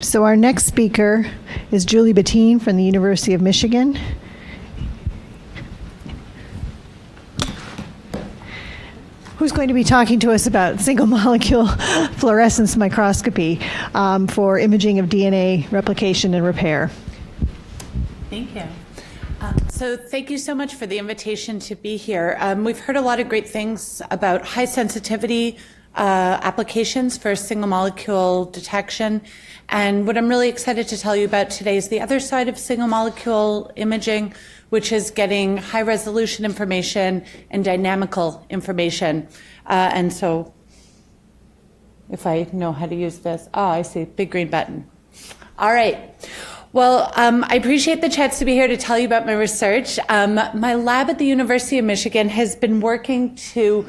So our next speaker is Julie Biteen from the University of Michigan. Who's going to be talking to us about single molecule fluorescence microscopy for imaging of DNA replication and repair. Thank you. So thank you so much for the invitation to be here. We've heard a lot of great things about high sensitivity applications for single molecule detection. And what I'm really excited to tell you about today is the other side of single molecule imaging, which is getting high resolution information and dynamical information. And so if I know how to use this, I see, big green button. All right. Well, I appreciate the chance to be here to tell you about my research. My lab at the University of Michigan has been working to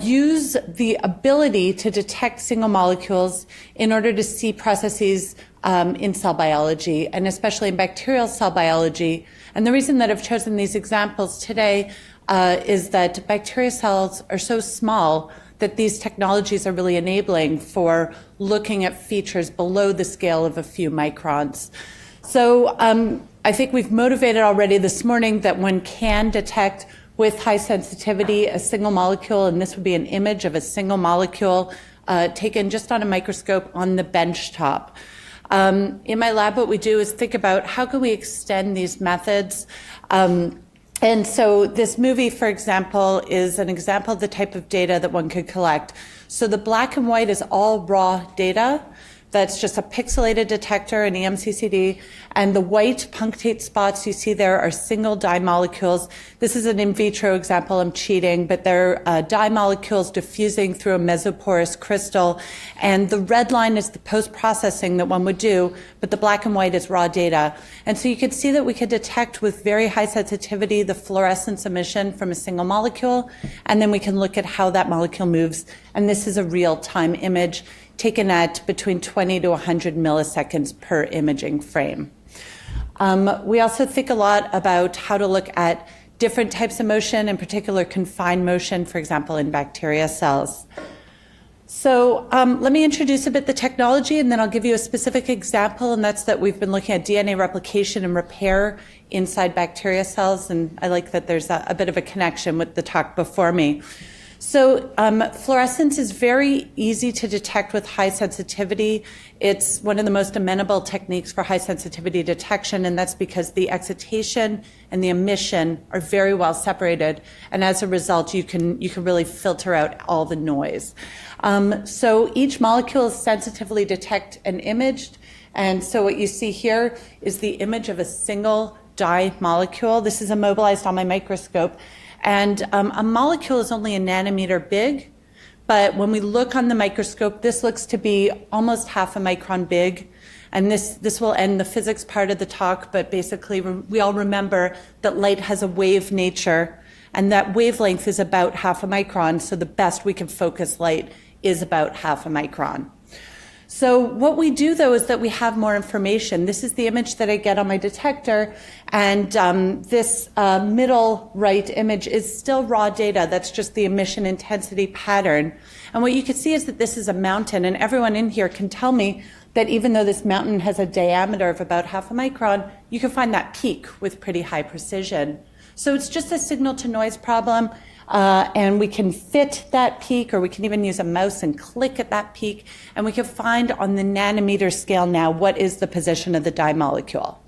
use the ability to detect single molecules in order to see processes in cell biology, and especially in bacterial cell biology. And the reason that I've chosen these examples today is that bacteria cells are so small that these technologies are really enabling for looking at features below the scale of a few microns. So I think we've motivated already this morning that one can detect with high sensitivity a single molecule, and this would be an image of a single molecule taken just on a microscope on the bench top. In my lab, what we do is think about how can we extend these methods. And so this movie, for example, is an example of the type of data that one could collect. So the black and white is all raw data. That's just a pixelated detector, an EMCCD, and the white punctate spots you see there are single dye molecules. This is an in vitro example, I'm cheating, but they're dye molecules diffusing through a mesoporous crystal, and the red line is the post-processing that one would do, but the black and white is raw data. And so you could see that we could detect with very high sensitivity the fluorescence emission from a single molecule, and then we can look at how that molecule moves, and this is a real-time image taken at between 20 to 100 milliseconds per imaging frame. We also think a lot about how to look at different types of motion, in particular confined motion, for example, in bacteria cells. So let me introduce a bit the technology, and then I'll give you a specific example, and that's that we've been looking at DNA replication and repair inside bacteria cells, and I like that there's a bit of a connection with the talk before me. So fluorescence is very easy to detect with high sensitivity. It's one of the most amenable techniques for high sensitivity detection, and that's because the excitation and the emission are very well separated, and as a result, you can really filter out all the noise. So each molecule is sensitively detected and imaged, and so what you see here is the image of a single dye molecule. This is immobilized on my microscope. And a molecule is only a nanometer big, but when we look on the microscope, this looks to be almost half a micron big. And this will end the physics part of the talk, but basically we all remember that light has a wave nature, and that wavelength is about half a micron, so the best we can focus light is about half a micron. So what we do, though, is that we have more information. This is the image that I get on my detector, and this middle right image is still raw data. That's just the emission intensity pattern. And what you can see is that this is a mountain, and everyone in here can tell me that even though this mountain has a diameter of about half a micron, you can find that peak with pretty high precision. So it's just a signal-to-noise problem. And we can fit that peak, or we can even use a mouse and click at that peak, and we can find on the nanometer scale now what is the position of the dye molecule.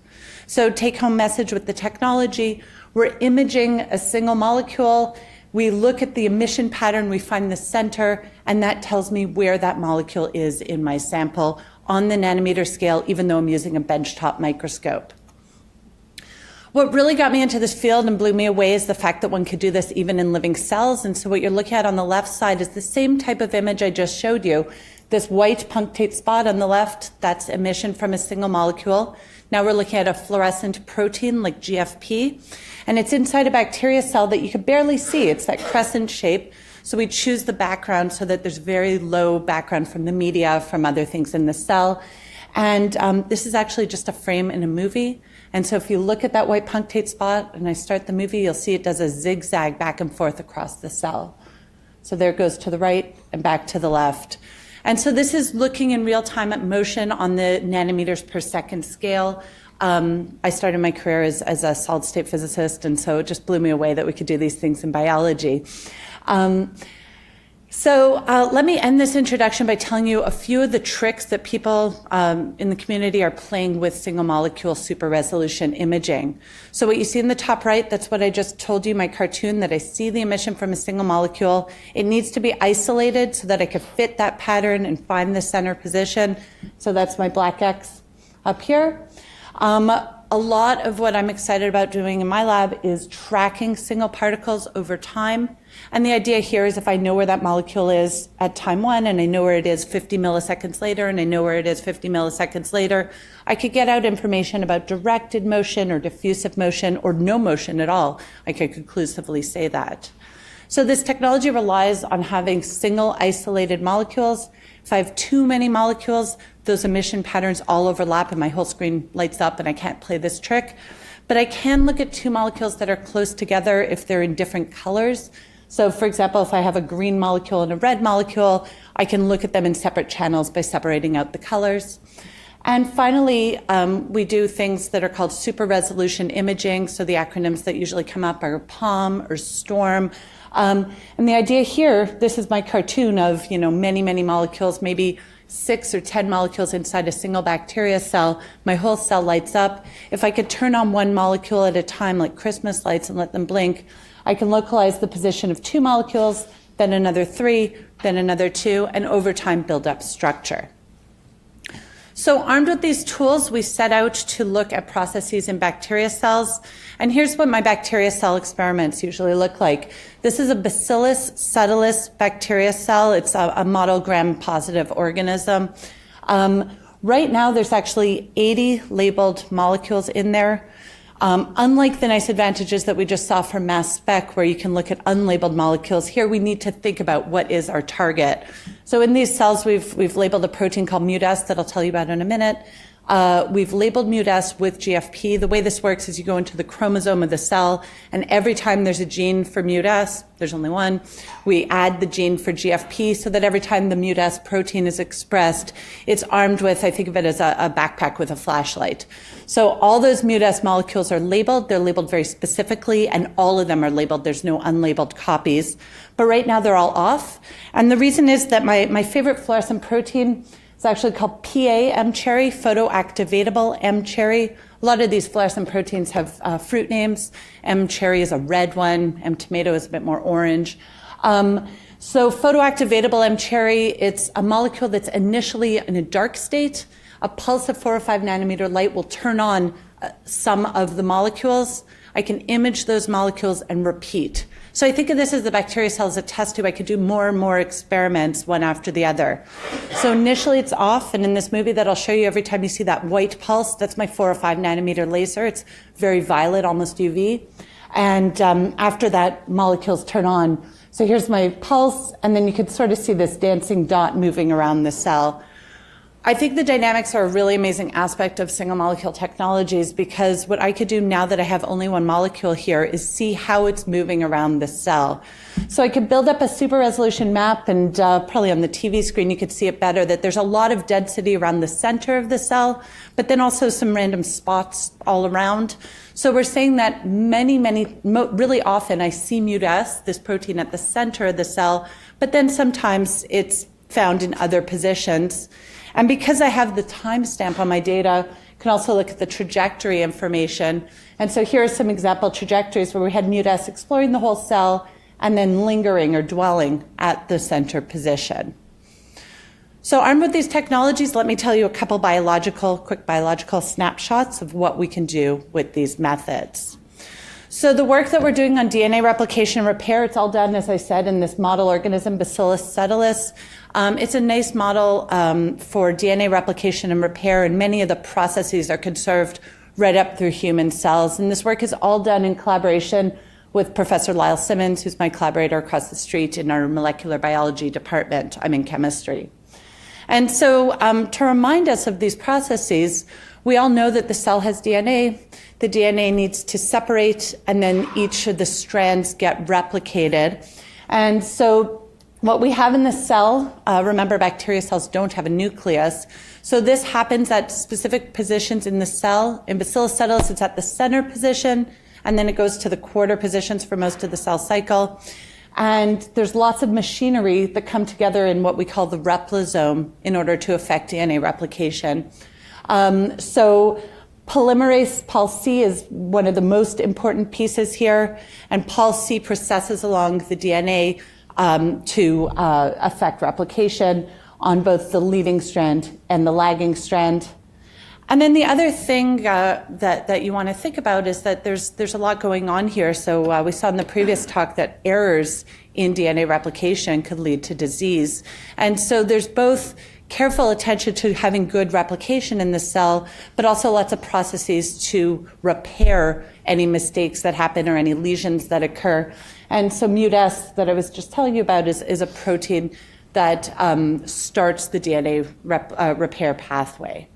So take-home message with the technology, we're imaging a single molecule, we look at the emission pattern, we find the center, and that tells me where that molecule is in my sample on the nanometer scale, even though I'm using a benchtop microscope. What really got me into this field and blew me away is the fact that one could do this even in living cells. And so what you're looking at on the left side is the same type of image I just showed you. This white punctate spot on the left, that's emission from a single molecule. Now we're looking at a fluorescent protein like GFP, and it's inside a bacteria cell that you can barely see. It's that crescent shape. So we choose the background so that there's very low background from the media, from other things in the cell. And this is actually just a frame in a movie. And so if you look at that white punctate spot and I start the movie, you'll see it does a zigzag back and forth across the cell. So there it goes to the right and back to the left. And so this is looking in real time at motion on the nanometers per second scale. I started my career as a solid state physicist, and so it just blew me away that we could do these things in biology. So let me end this introduction by telling you a few of the tricks that people in the community are playing with single molecule super resolution imaging. So what you see in the top right, that's what I just told you, my cartoon, that I see the emission from a single molecule. It needs to be isolated so that I could fit that pattern and find the center position. So that's my black X up here. A lot of what I'm excited about doing in my lab is tracking single particles over time. And the idea here is if I know where that molecule is at time 1, and I know where it is 50 milliseconds later, and I know where it is 50 milliseconds later, I could get out information about directed motion or diffusive motion or no motion at all. I could conclusively say that. So this technology relies on having single isolated molecules. If I have too many molecules, those emission patterns all overlap and my whole screen lights up and I can't play this trick. But I can look at two molecules that are close together if they're in different colors. So for example, if I have a green molecule and a red molecule, I can look at them in separate channels by separating out the colors. And finally, we do things that are called super resolution imaging. So the acronyms that usually come up are POM or STORM. And the idea here, this is my cartoon of, many, many molecules, maybe 6 or 10 molecules inside a single bacteria cell. My whole cell lights up. If I could turn on one molecule at a time, like Christmas lights, and let them blink, I can localize the position of 2 molecules, then another 3, then another 2, and over time build up structure. So armed with these tools, we set out to look at processes in bacteria cells. And here's what my bacteria cell experiments usually look like. This is a Bacillus subtilis bacteria cell. It's a model gram-positive organism. Right now, there's actually 80 labeled molecules in there. Unlike the nice advantages that we just saw for mass spec, where you can look at unlabeled molecules, here we need to think about what is our target. So in these cells, we've labeled a protein called MutS that I'll tell you about in a minute. We've labeled MutS with GFP. The way this works is you go into the chromosome of the cell, and every time there's a gene for MutS, there's only one, we add the gene for GFP so that every time the MutS protein is expressed, it's armed with, I think of it as a backpack with a flashlight. So all those MutS molecules are labeled. They're labeled very specifically, and all of them are labeled. There's no unlabeled copies. But right now they're all off. And the reason is that my favorite fluorescent protein, it's actually called PA-M-cherry, photoactivatable M-cherry. A lot of these fluorescent proteins have fruit names. M-cherry is a red one. M-tomato is a bit more orange. So photoactivatable M-cherry, it's a molecule that's initially in a dark state. A pulse of 4 or 5 nanometer light will turn on some of the molecules. I can image those molecules and repeat. So I think of this as the bacteria cell as a test tube. I could do more and more experiments one after the other. So initially it's off, and in this movie that I'll show you, every time you see that white pulse, that's my 4 or 5 nanometer laser. It's very violet, almost UV. And after that, molecules turn on. So here's my pulse, and then you can sort of see this dancing dot moving around the cell. I think the dynamics are a really amazing aspect of single molecule technologies, because what I could do now that I have only one molecule here is see how it's moving around the cell. So I could build up a super resolution map, and probably on the TV screen you could see it better, that there's a lot of density around the center of the cell, but then also some random spots all around. So we're saying that really often I see MutS, this protein, at the center of the cell, but then sometimes it's found in other positions. And because I have the timestamp on my data, I can also look at the trajectory information. And so here are some example trajectories where we had MutS exploring the whole cell and then lingering or dwelling at the center position. So armed with these technologies, let me tell you a couple quick biological snapshots of what we can do with these methods. So the work that we're doing on DNA replication and repair, it's all done, as I said, in this model organism, Bacillus subtilis. It's a nice model for DNA replication and repair, and many of the processes are conserved right up through human cells. And this work is all done in collaboration with Professor Lyle Simmons, who's my collaborator across the street in our molecular biology department. I'm in chemistry. And so to remind us of these processes, we all know that the cell has DNA. The DNA needs to separate, and then each of the strands get replicated. And so what we have in the cell, remember bacteria cells don't have a nucleus, so this happens at specific positions in the cell. In Bacillus subtilis, it's at the center position, and then it goes to the quarter positions for most of the cell cycle. And there's lots of machinery that come together in what we call the replisome in order to affect DNA replication. So polymerase Polc is one of the most important pieces here, and Polc processes along the DNA to affect replication on both the leading strand and the lagging strand. And then the other thing that you want to think about is that there's a lot going on here. So we saw in the previous talk that errors in DNA replication could lead to disease. And so there's both careful attention to having good replication in the cell, but also lots of processes to repair any mistakes that happen or any lesions that occur. And so MutS that I was just telling you about is a protein that starts the DNA repair pathway.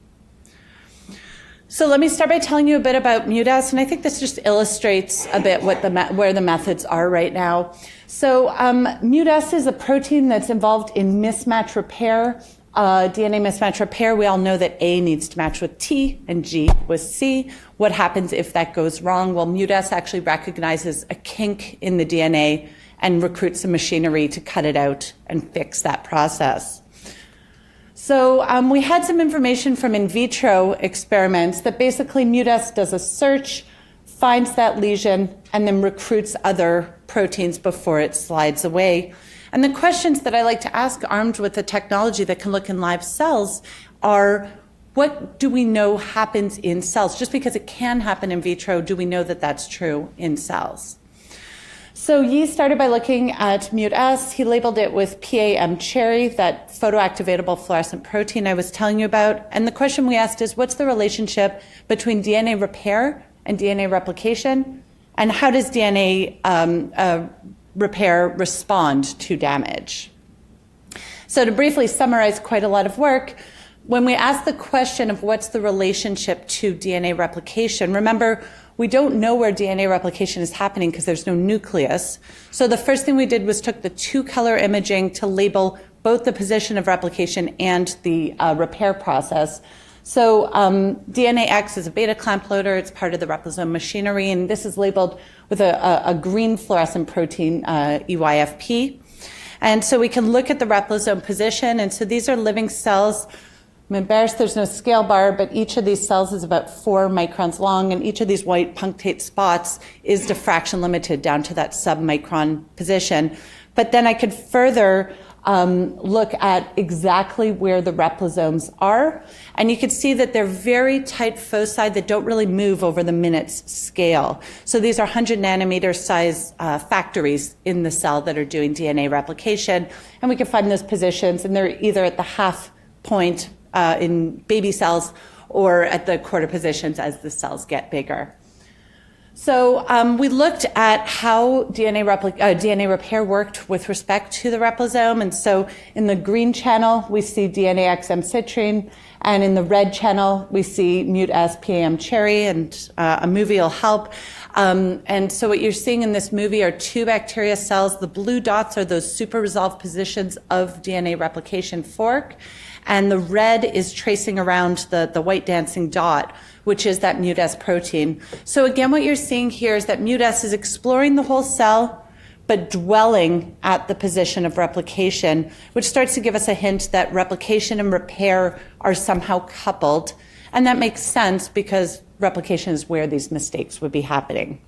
So let me start by telling you a bit about MutS, and I think this just illustrates a bit where the methods are right now. So MutS is a protein that's involved in mismatch repair. DNA mismatch repair, we all know that A needs to match with T and G with C. What happens if that goes wrong? Well, MutS actually recognizes a kink in the DNA and recruits some machinery to cut it out and fix that process. So we had some information from in vitro experiments that basically MutS does a search, finds that lesion, and then recruits other proteins before it slides away. And the questions that I like to ask, armed with the technology that can look in live cells, are what do we know happens in cells? Just because it can happen in vitro, do we know that that's true in cells? So Yi started by looking at MutS. He labeled it with PAM cherry, that photoactivatable fluorescent protein I was telling you about. And the question we asked is, what's the relationship between DNA repair and DNA replication? And how does DNA repair respond to damage? So to briefly summarize quite a lot of work, when we ask the question of what's the relationship to DNA replication, remember, we don't know where DNA replication is happening because there's no nucleus. So the first thing we did was took the two-color imaging to label both the position of replication and the repair process. So DNA X is a beta clamp loader. It's part of the replisome machinery, and this is labeled with a green fluorescent protein, EYFP. And so we can look at the replisome position, and so these are living cells. I'm embarrassed there's no scale bar, but each of these cells is about 4 microns long, and each of these white punctate spots is diffraction limited down to that sub-micron position. But then I could further look at exactly where the replisomes are, and you can see that they're very tight foci that don't really move over the minutes scale. So these are 100 nanometer size factories in the cell that are doing DNA replication, and we can find those positions, and they're either at the half point in baby cells or at the quarter positions as the cells get bigger. So we looked at how DNA repair worked with respect to the replisome. And so in the green channel, we see DNA XM citrine. And in the red channel, we see MutS PAM cherry, and a movie will help. And so what you're seeing in this movie are 2 bacteria cells. The blue dots are those super resolved positions of DNA replication fork. And the red is tracing around the white dancing dot, which is that MutS protein. So again, what you're seeing here is that MutS is exploring the whole cell, but dwelling at the position of replication, which starts to give us a hint that replication and repair are somehow coupled. And that makes sense because replication is where these mistakes would be happening.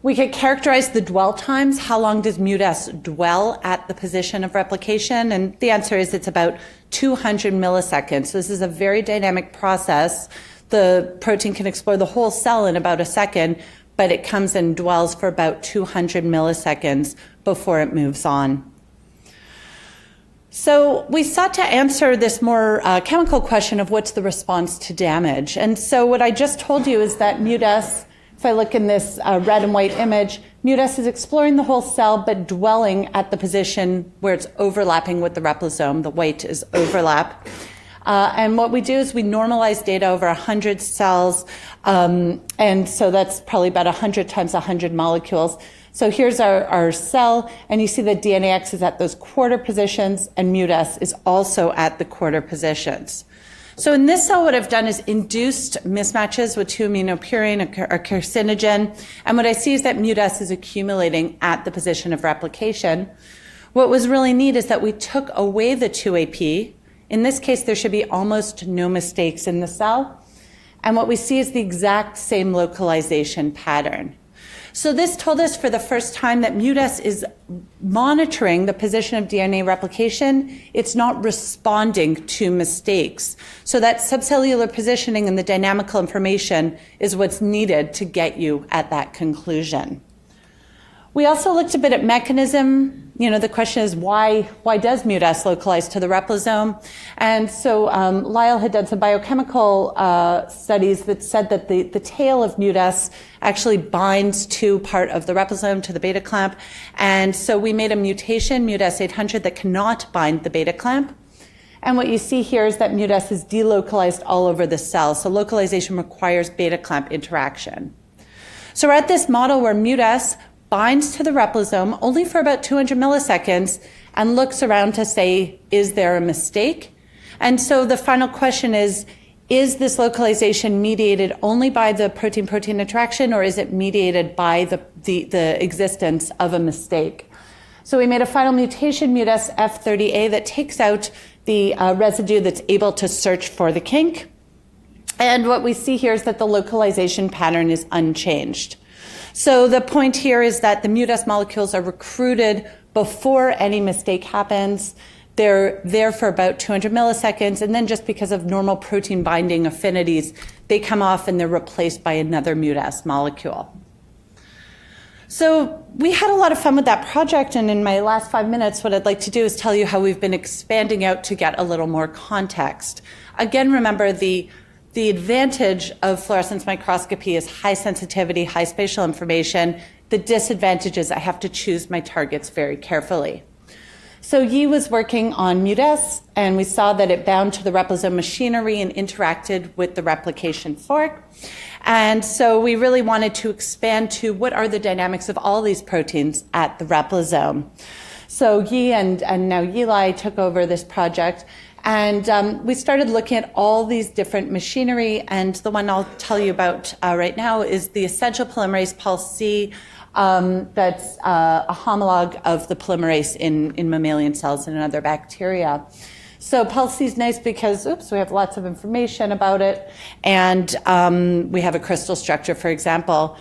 We could characterize the dwell times. How long does MutS dwell at the position of replication? And the answer is it's about 200 milliseconds. So this is a very dynamic process. The protein can explore the whole cell in about a second, but it comes and dwells for about 200 milliseconds before it moves on. So we sought to answer this more chemical question of what's the response to damage. And so what I just told you is that MutS, if I look in this red and white image, MutS is exploring the whole cell, but dwelling at the position where it's overlapping with the replisome. The white is overlap. And what we do is we normalize data over 100 cells, and so that's probably about 100 times 100 molecules. So here's our cell, and you see that DNA-X is at those quarter positions, and mut-S is also at the quarter positions. So in this cell, what I've done is induced mismatches with 2-aminopurine or carcinogen, and what I see is that mut-S is accumulating at the position of replication. What was really neat is that we took away the 2AP. In this case, there should be almost no mistakes in the cell, and what we see is the exact same localization pattern. So this told us for the first time that mut-S is monitoring the position of DNA replication. It's not responding to mistakes. So that subcellular positioning and the dynamical information is what's needed to get you at that conclusion. We also looked a bit at mechanism. The question is why does mut-S localize to the replisome? And so Lyle had done some biochemical studies that said that the tail of mut-S actually binds to part of the replisome, to the beta clamp. And so we made a mutation, mut-S 800, that cannot bind the beta clamp. And what you see here is that mut-S is delocalized all over the cell. So localization requires beta clamp interaction. So we're at this model where mut-S binds to the replisome only for about 200 milliseconds and looks around to say, is there a mistake? And so the final question is this localization mediated only by the protein-protein interaction, or is it mediated by the existence of a mistake? So we made a final mutation, mut-S F30A, that takes out the residue that's able to search for the kink. And what we see here is that the localization pattern is unchanged. So the point here is that the mut-S molecules are recruited before any mistake happens. They're there for about 200 milliseconds, and then just because of normal protein binding affinities, they come off and they're replaced by another mut-S molecule. So we had a lot of fun with that project, and in my last 5 minutes, what I'd like to do is tell you how we've been expanding out to get a little more context. Again, remember the advantage of fluorescence microscopy is high sensitivity, high spatial information. The disadvantage is I have to choose my targets very carefully. So Yi was working on mut-S, and we saw that it bound to the replisome machinery and interacted with the replication fork. And so we really wanted to expand to what are the dynamics of all these proteins at the replisome. So Yi and now Yilai took over this project. And we started looking at all these different machinery, and the one I'll tell you about right now is the essential polymerase Polc, that's a homologue of the polymerase in mammalian cells and in other bacteria. So Polc is nice because, we have lots of information about it, and we have a crystal structure, for example.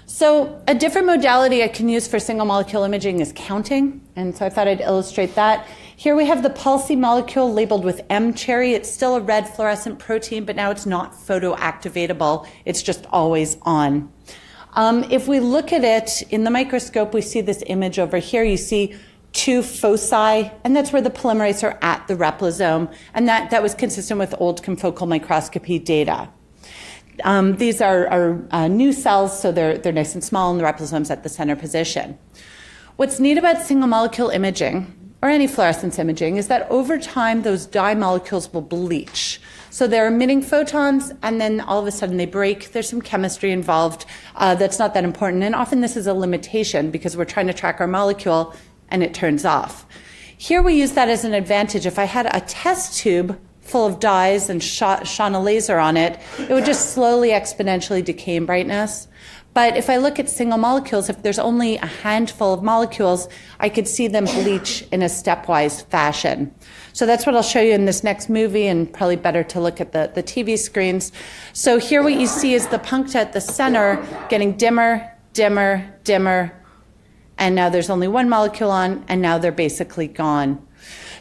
So a different modality I can use for single molecule imaging is counting, and so I thought I'd illustrate that. Here we have the Polc molecule labeled with M cherry. It's still a red fluorescent protein, but now it's not photoactivatable. It's just always on. If we look at it in the microscope, we see this image over here. You see two foci, and that's where the polymerase are at the replisome, and that was consistent with old confocal microscopy data. These are new cells, so they're nice and small, and the replisome's at the center position. What's neat about single molecule imaging, or any fluorescence imaging, is that over time, those dye molecules will bleach. So they're emitting photons, and then all of a sudden they break. There's some chemistry involved that's not that important, and often this is a limitation because we're trying to track our molecule, and it turns off. Here we use that as an advantage. If I had a test tube full of dyes and shone a laser on it, it would just slowly exponentially decay in brightness. But if I look at single molecules, if there's only a handful of molecules, I could see them bleach in a stepwise fashion. So that's what I'll show you in this next movie, and probably better to look at the TV screens. So here what you see is the puncta at the center getting dimmer, dimmer, dimmer, and now there's only one molecule on, and now they're basically gone.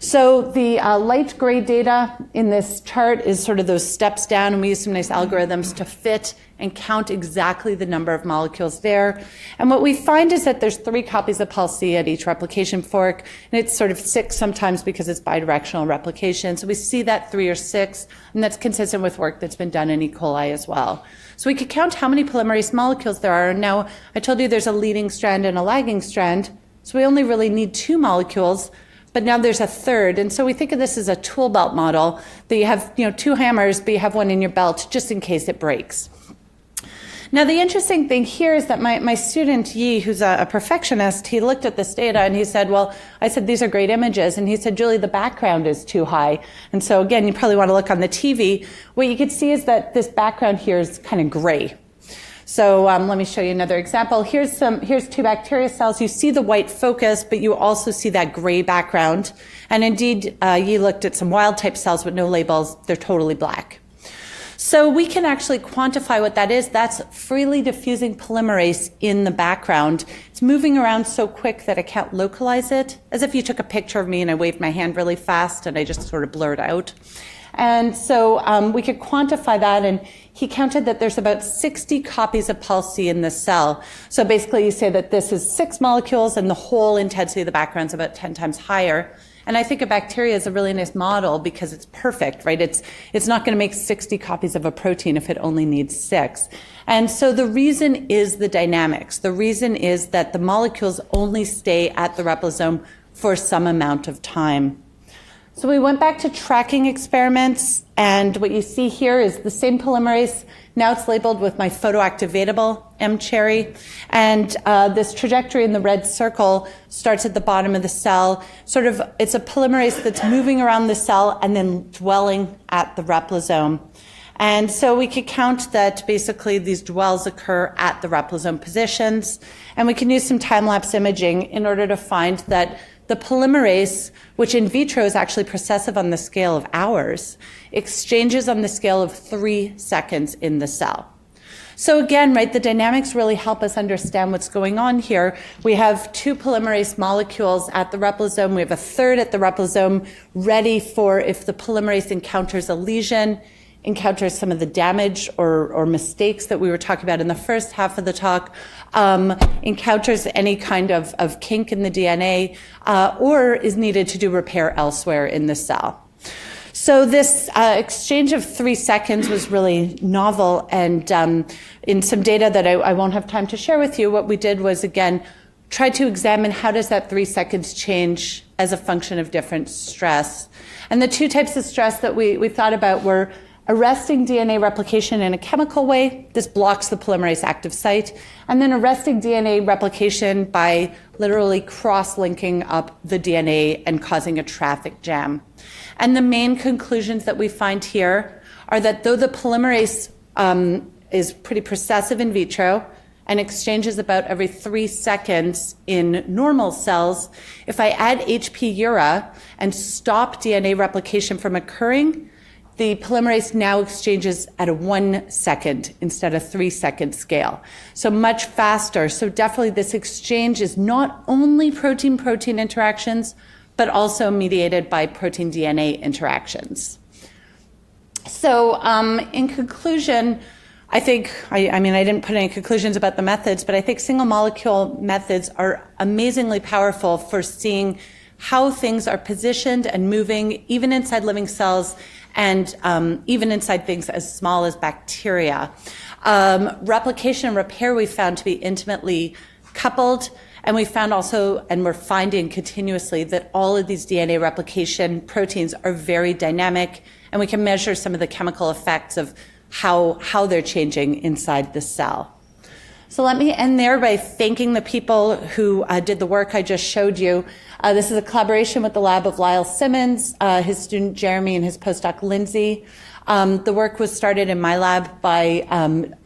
So the light gray data in this chart is sort of those steps down, and we use some nice algorithms to fit and count exactly the number of molecules there. And what we find is that there's 3 copies of Polc at each replication fork, and it's sort of 6 sometimes because it's bidirectional replication. So we see that 3 or 6, and that's consistent with work that's been done in E. coli as well. So we could count how many polymerase molecules there are. Now, I told you there's a leading strand and a lagging strand, so we only really need 2 molecules. But now there's a third, and so we think of this as a tool belt model, that you have 2 hammers, but you have one in your belt just in case it breaks. Now, the interesting thing here is that my student Yi, who's a perfectionist, he looked at this data and he said, well, I said, these are great images. And he said, Julie, the background is too high. And so again, you probably want to look on the TV. What you can see is that this background here is kind of gray. So let me show you another example. Here's 2 bacteria cells. You see the white focus, but you also see that gray background. And indeed, Yi looked at some wild type cells with no labels. They're totally black. So we can actually quantify what that is. That's freely diffusing polymerase in the background. It's moving around so quick that I can't localize it, as if you took a picture of me and I waved my hand really fast and I just sort of blurred out. And so we could quantify that, and he counted that there's about 60 copies of Polc in the cell. So basically you say that this is 6 molecules and the whole intensity of the background is about 10 times higher. And I think a bacteria is a really nice model because it's perfect, right? It's not going to make 60 copies of a protein if it only needs 6. And so the reason is the dynamics. The reason is that the molecules only stay at the replisome for some amount of time. So we went back to tracking experiments, and what you see here is the same polymerase. Now it's labeled with my photoactivatable M-cherry, and this trajectory in the red circle starts at the bottom of the cell. It's a polymerase that's moving around the cell and then dwelling at the replisome. And so we could count that basically these dwells occur at the replisome positions, and we can use some time-lapse imaging in order to find that the polymerase, which in vitro is actually processive on the scale of hours, exchanges on the scale of 3 seconds in the cell. So again, right, the dynamics really help us understand what's going on here. We have 2 polymerase molecules at the replisome. We have a third at the replisome ready for if the polymerase encounters a lesion, encounters some of the damage or mistakes that we were talking about in the first half of the talk, encounters any kind of kink in the DNA, or is needed to do repair elsewhere in the cell. So this exchange of 3 seconds was really novel, and in some data that I won't have time to share with you, what we did was, again, try to examine how does that 3 seconds change as a function of different stress. And the 2 types of stress that we thought about were arresting DNA replication in a chemical way. This blocks the polymerase active site. And then arresting DNA replication by literally cross-linking up the DNA and causing a traffic jam. And the main conclusions that we find here are that though the polymerase is pretty processive in vitro and exchanges about every 3 seconds in normal cells, if I add HP ura and stop DNA replication from occurring, the polymerase now exchanges at a 1 second instead of 3 second scale. So much faster. So definitely this exchange is not only protein-protein interactions, but also mediated by protein-DNA interactions. So in conclusion, I think, I mean, I didn't put any conclusions about the methods, but I think single molecule methods are amazingly powerful for seeing how things are positioned and moving, even inside living cells, and even inside things as small as bacteria. Replication and repair we found to be intimately coupled, and we found also, and we're finding continuously, that all of these DNA replication proteins are very dynamic, and we can measure some of the chemical effects of how they're changing inside the cell. So let me end there by thanking the people who did the work I just showed you. This is a collaboration with the lab of Lyle Simmons, his student Jeremy, and his postdoc Lindsay. The work was started in my lab by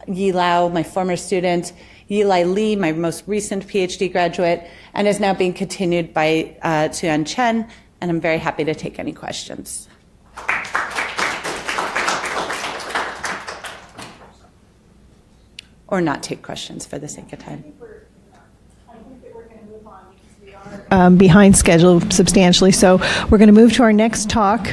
Yi Lau, my former student, Yilai Li, my most recent PhD graduate, and is now being continued by Tuan Chen, and I'm very happy to take any questions. Or not take questions for the sake of time. Behind schedule substantially, so we're going to move to our next talk.